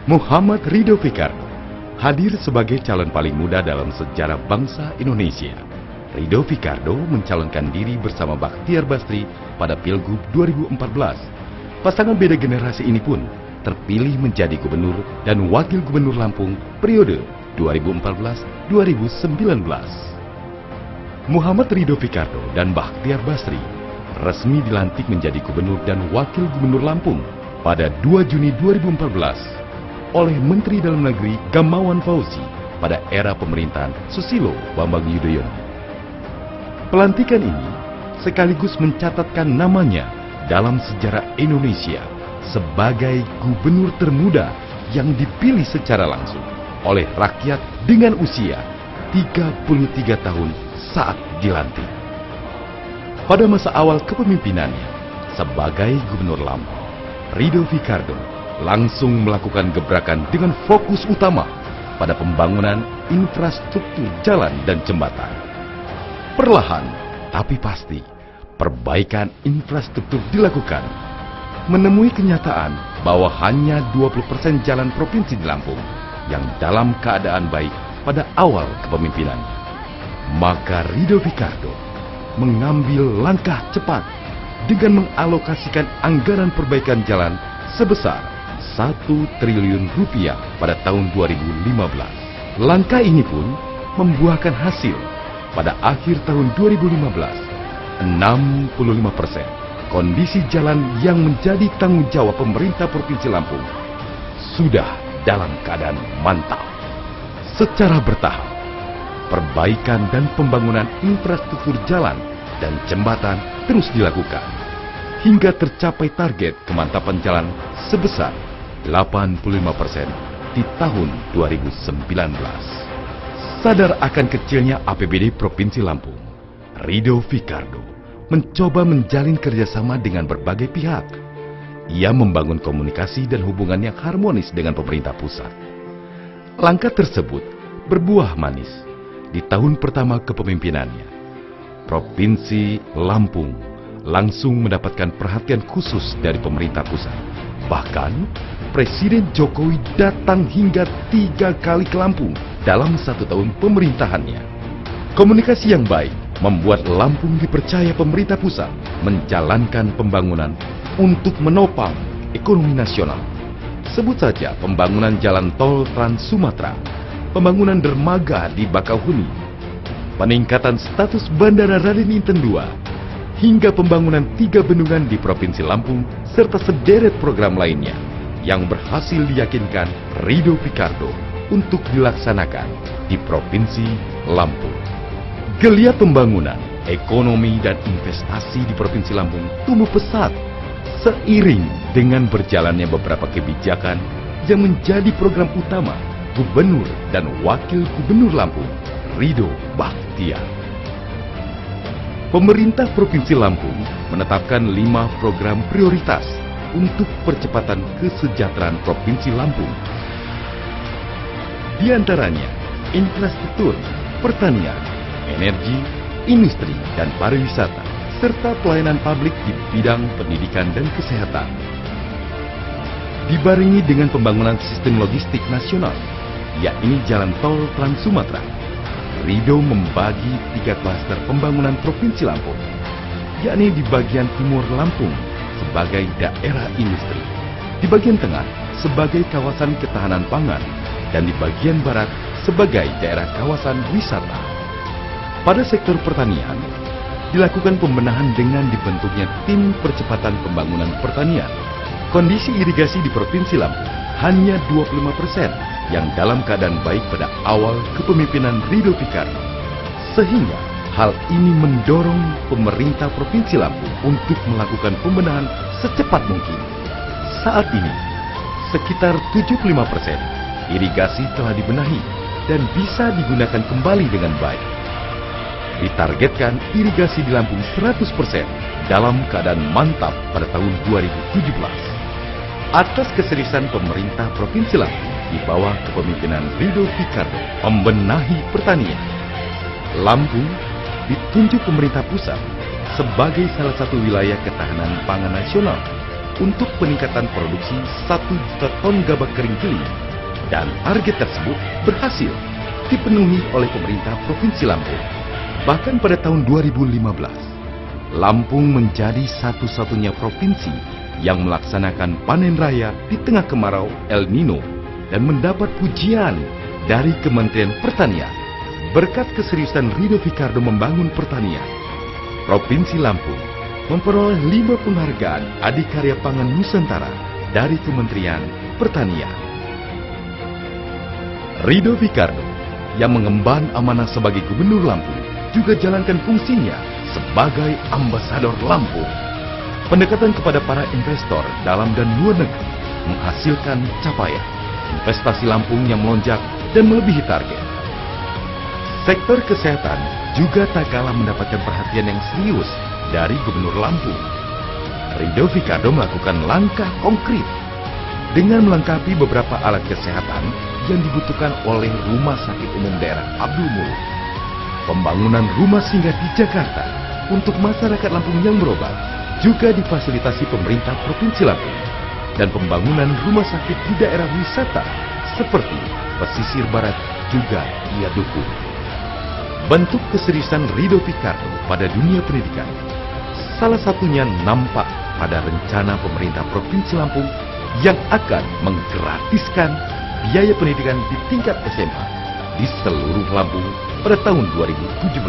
Muhammad Ridho Fikardo hadir sebagai calon paling muda dalam sejarah bangsa Indonesia. Ridho Fikardo mencalonkan diri bersama Bakhtiar Basri pada Pilgub 2014. Pasangan beda generasi ini pun terpilih menjadi gubernur dan wakil gubernur Lampung periode 2014-2019. Muhammad Ridho Fikardo dan Bakhtiar Basri resmi dilantik menjadi gubernur dan wakil gubernur Lampung pada 2 Juni 2014 oleh Menteri Dalam Negeri Gamawan Fauzi pada era pemerintahan Susilo Bambang Yudhoyono. Pelantikan ini sekaligus mencatatkan namanya dalam sejarah Indonesia sebagai gubernur termuda yang dipilih secara langsung oleh rakyat dengan usia 33 tahun saat dilantik. Pada masa awal kepemimpinannya sebagai gubernur Lampung, Ridho Fikardo langsung melakukan gebrakan dengan fokus utama pada pembangunan infrastruktur jalan dan jembatan. Perlahan tapi pasti, perbaikan infrastruktur dilakukan, menemui kenyataan bahwa hanya 20% jalan provinsi di Lampung yang dalam keadaan baik pada awal kepemimpinan. Maka Ridho Fikardo mengambil langkah cepat dengan mengalokasikan anggaran perbaikan jalan sebesar 1 triliun rupiah pada tahun 2015. Langkah ini pun membuahkan hasil pada akhir tahun 2015. 65% kondisi jalan yang menjadi tanggung jawab pemerintah Provinsi Lampung sudah dalam keadaan mantap. Secara bertahap, perbaikan dan pembangunan infrastruktur jalan dan jembatan terus dilakukan hingga tercapai target kemantapan jalan sebesar 85% di tahun 2019. Sadar akan kecilnya APBD Provinsi Lampung, Ridho Fikardo mencoba menjalin kerjasama dengan berbagai pihak. Ia membangun komunikasi dan hubungan yang harmonis dengan pemerintah pusat. Langkah tersebut berbuah manis di tahun pertama kepemimpinannya. Provinsi Lampung langsung mendapatkan perhatian khusus dari pemerintah pusat. Bahkan, Presiden Jokowi datang hingga 3 kali ke Lampung dalam 1 tahun pemerintahannya. Komunikasi yang baik membuat Lampung dipercaya pemerintah pusat menjalankan pembangunan untuk menopang ekonomi nasional. Sebut saja pembangunan jalan tol Trans Sumatera, pembangunan dermaga di Bakauheni, peningkatan status Bandara Raden Inten II, hingga pembangunan 3 bendungan di Provinsi Lampung, serta sederet program lainnya yang berhasil diyakinkan Ridho Fikardo untuk dilaksanakan di Provinsi Lampung. Geliat pembangunan, ekonomi, dan investasi di Provinsi Lampung tumbuh pesat seiring dengan berjalannya beberapa kebijakan yang menjadi program utama Gubernur dan Wakil Gubernur Lampung, Ridho Bakhtiar. Pemerintah Provinsi Lampung menetapkan 5 program prioritas untuk percepatan kesejahteraan Provinsi Lampung. Di antaranya, infrastruktur, pertanian, energi, industri, dan pariwisata, serta pelayanan publik di bidang pendidikan dan kesehatan. Dibarengi dengan pembangunan sistem logistik nasional, yakni jalan tol Trans Sumatera, Ridho membagi 3 klaster pembangunan Provinsi Lampung, yakni di bagian timur Lampung sebagai daerah industri, di bagian tengah sebagai kawasan ketahanan pangan, dan di bagian barat sebagai daerah kawasan wisata. Pada sektor pertanian, dilakukan pembenahan dengan dibentuknya tim percepatan pembangunan pertanian. Kondisi irigasi di Provinsi Lampung hanya 25% yang dalam keadaan baik pada awal kepemimpinan Ridho Fikardo. Sehingga hal ini mendorong pemerintah Provinsi Lampung untuk melakukan pembenahan secepat mungkin. Saat ini, sekitar 75% irigasi telah dibenahi dan bisa digunakan kembali dengan baik. Ditargetkan irigasi di Lampung 100% dalam keadaan mantap pada tahun 2017. Atas keseriusan pemerintah Provinsi Lampung di bawah kepemimpinan Ridho Fikardo membenahi pertanian, Lampung ditunjuk pemerintah pusat sebagai salah satu wilayah ketahanan pangan nasional untuk peningkatan produksi 1 juta ton gabah kering keli, dan target tersebut berhasil dipenuhi oleh pemerintah Provinsi Lampung. Bahkan pada tahun 2015, Lampung menjadi satu-satunya provinsi yang melaksanakan panen raya di tengah kemarau El Nino dan mendapat pujian dari Kementerian Pertanian. Berkat keseriusan Rido Ficardo membangun pertanian, Provinsi Lampung memperoleh 5 penghargaan Adikarya Pangan Nusantara dari Kementerian Pertanian. Rido Ficardo yang mengemban amanah sebagai Gubernur Lampung juga jalankan fungsinya sebagai ambasador Lampung. Pendekatan kepada para investor dalam dan luar negeri menghasilkan capaian investasi Lampung yang melonjak dan melebihi target. Sektor kesehatan juga tak kalah mendapatkan perhatian yang serius dari Gubernur Lampung. Rido Ficardo melakukan langkah konkret dengan melengkapi beberapa alat kesehatan yang dibutuhkan oleh Rumah Sakit Umum Daerah Abdul Muluk. Pembangunan rumah singgah di Jakarta untuk masyarakat Lampung yang berobat juga difasilitasi pemerintah Provinsi Lampung, dan pembangunan rumah sakit di daerah wisata seperti pesisir barat juga ia dukung. Bentuk keseriusan Rido Ficardo pada dunia pendidikan salah satunya nampak pada rencana pemerintah Provinsi Lampung yang akan menggratiskan biaya pendidikan di tingkat SMA di seluruh Lampung pada tahun 2017.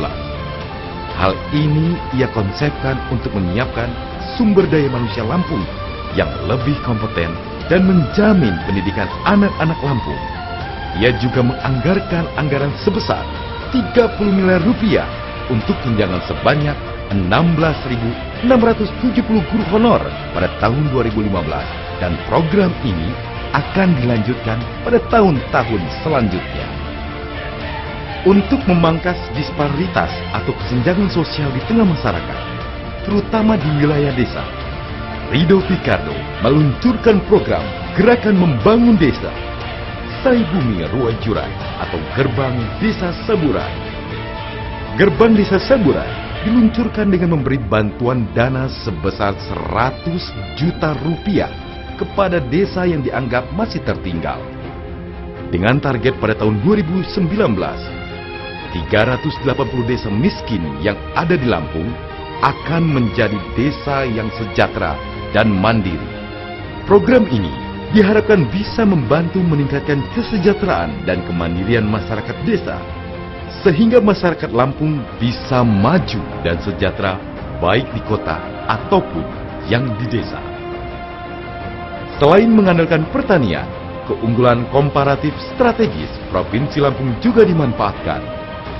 Hal ini ia konsepkan untuk menyiapkan sumber daya manusia Lampung yang lebih kompeten dan menjamin pendidikan anak-anak Lampung. Ia juga menganggarkan anggaran sebesar 30 miliar rupiah untuk tunjangan sebanyak 16.670 guru honor pada tahun 2015, dan program ini akan dilanjutkan pada tahun-tahun selanjutnya. Untuk memangkas disparitas atau kesenjangan sosial di tengah masyarakat, terutama di wilayah desa, Rido Ficardo meluncurkan program Gerakan Membangun Desa Sai Bumi Ruai Jurai atau Gerbang Desa Saburai. Gerbang Desa Saburai diluncurkan dengan memberi bantuan dana sebesar 100 juta rupiah kepada desa yang dianggap masih tertinggal. Dengan target pada tahun 2019, 380 desa miskin yang ada di Lampung akan menjadi desa yang sejahtera dan mandiri. Program ini diharapkan bisa membantu meningkatkan kesejahteraan dan kemandirian masyarakat desa, sehingga masyarakat Lampung bisa maju dan sejahtera baik di kota ataupun yang di desa. Selain mengandalkan pertanian, keunggulan komparatif strategis Provinsi Lampung juga dimanfaatkan.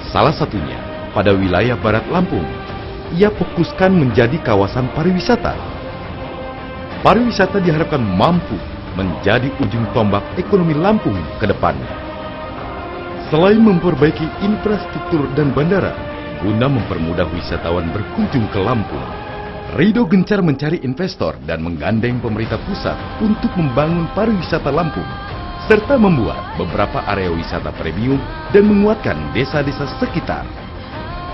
Salah satunya pada wilayah barat Lampung, ia fokuskan menjadi kawasan pariwisata. Pariwisata diharapkan mampu menjadi ujung tombak ekonomi Lampung ke depannya. Selain memperbaiki infrastruktur dan bandara guna mempermudah wisatawan berkunjung ke Lampung, Rido gencar mencari investor dan menggandeng pemerintah pusat untuk membangun pariwisata Lampung, serta membuat beberapa area wisata premium dan menguatkan desa-desa sekitar.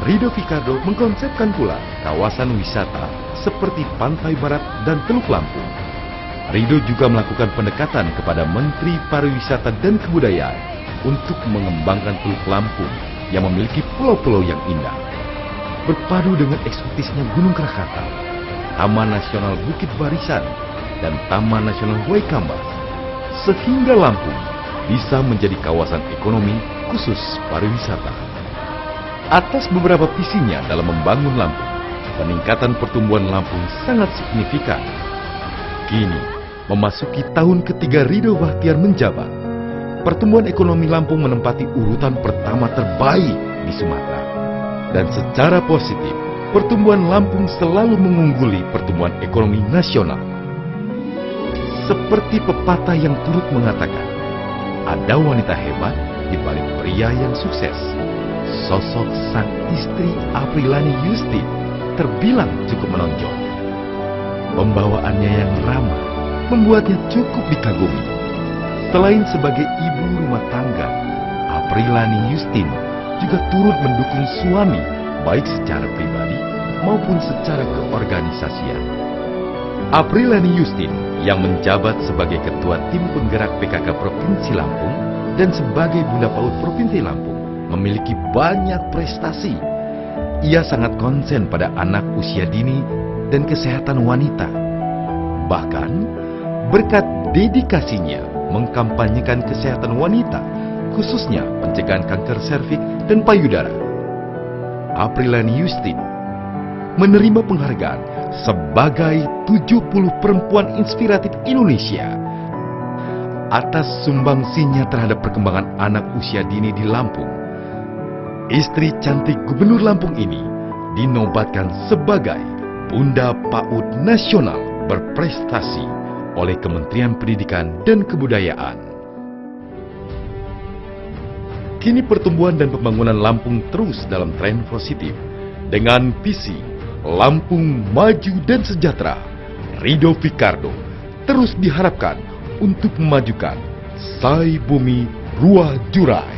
Rido Ficardo mengkonsepkan pula kawasan wisata seperti Pantai Barat dan Teluk Lampung. Rido juga melakukan pendekatan kepada Menteri Pariwisata dan Kebudayaan untuk mengembangkan Teluk Lampung yang memiliki pulau-pulau yang indah. Berpadu dengan eksotisnya Gunung Krakatau, Taman Nasional Bukit Barisan, dan Taman Nasional Waikambas, sehingga Lampung bisa menjadi kawasan ekonomi khusus pariwisata. Atas beberapa visinya dalam membangun Lampung, peningkatan pertumbuhan Lampung sangat signifikan. Kini, memasuki tahun ketiga Rido Bachtiar menjabat, pertumbuhan ekonomi Lampung menempati urutan pertama terbaik di Sumatera. Dan secara positif, pertumbuhan Lampung selalu mengungguli pertumbuhan ekonomi nasional. Seperti pepatah yang turut mengatakan, ada wanita hebat di balik pria yang sukses. Sosok sang istri Aprilani Yustin terbilang cukup menonjol. Pembawaannya yang ramah membuatnya cukup dikagumi. Selain sebagai ibu rumah tangga, Aprilani Yustin juga turut mendukung suami baik secara pribadi maupun secara keorganisasian. Aprilani Yustin yang menjabat sebagai Ketua Tim Penggerak PKK Provinsi Lampung dan sebagai Bunda PAUD Provinsi Lampung memiliki banyak prestasi. Ia sangat konsen pada anak usia dini dan kesehatan wanita. Bahkan, berkat dedikasinya mengkampanyekan kesehatan wanita, khususnya pencegahan kanker serviks dan payudara. Aprilani Yustin menerima penghargaan sebagai 70 perempuan inspiratif Indonesia atas sumbangsinya terhadap perkembangan anak usia dini di Lampung. Istri cantik Gubernur Lampung ini dinobatkan sebagai Bunda PAUD Nasional berprestasi oleh Kementerian Pendidikan dan Kebudayaan. Kini pertumbuhan dan pembangunan Lampung terus dalam tren positif. Dengan visi Lampung Maju dan Sejahtera, Ridho Fikardo terus diharapkan untuk memajukan Sai Bumi Ruah Jurai.